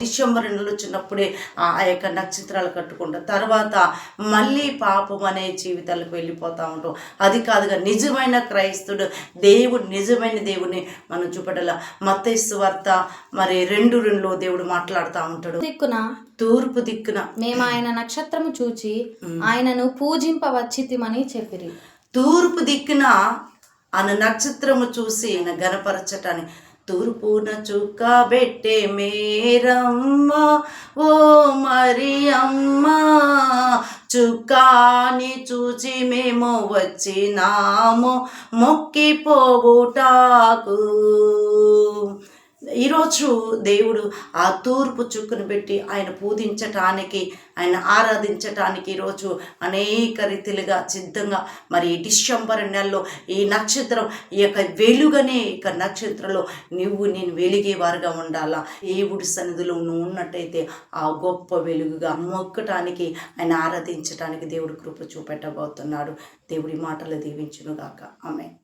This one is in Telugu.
డిసెంబర్ నెలలో వచ్చినప్పుడే ఆ యొక్క నక్షత్రాలు కట్టుకుంటాం. తర్వాత మళ్ళీ పాపం అనే జీవితాలకు వెళ్ళిపోతూ ఉంటాం. అది కాదుగా నిజమైన క్రైస్తుడు నిజమైన దేవుడిని మనం చూపడాల. మత్తయి సువార్త 2:2 దేవుడు మాట్లాడుతూ ఉంటాడు. తూర్పు దిక్కున మేము ఆయన నక్షత్రము చూచి ఆయనను పూజింపవచ్చితిమని చెప్పిరి. తూర్పు దిక్కున ఆయన నక్షత్రము చూసి ఆయన గణపరచటాన్ని. తూర్పున చుక్క బెట్టే మేరమ్మ ఓ మరియమ్మ, చుక్కాని చూచి మేము వచ్చినాము మొక్కిపోవుటాకు. ఈరోజు దేవుడు ఆ తూర్పు చుక్కును పెట్టి ఆయన పూజించటానికి, ఆయన ఆరాధించటానికి ఈరోజు అనేక రీతిలుగా సిద్ధంగా ఈ డిసెంబర్ నెలలో ఈ నక్షత్రం, ఈ యొక్క వెలుగనే ఇక నక్షత్రంలో నేను వెలిగేవారుగా ఉండాలా. దేవుడి సన్నిధిలో నువ్వు ఉన్నట్టయితే ఆ గొప్ప వెలుగుగా మొక్కటానికి, ఆయన ఆరాధించటానికి దేవుడు కృప చూపెట్టబోతున్నాడు. దేవుడి మాటలు దీవించునుగాక. ఆమేన్.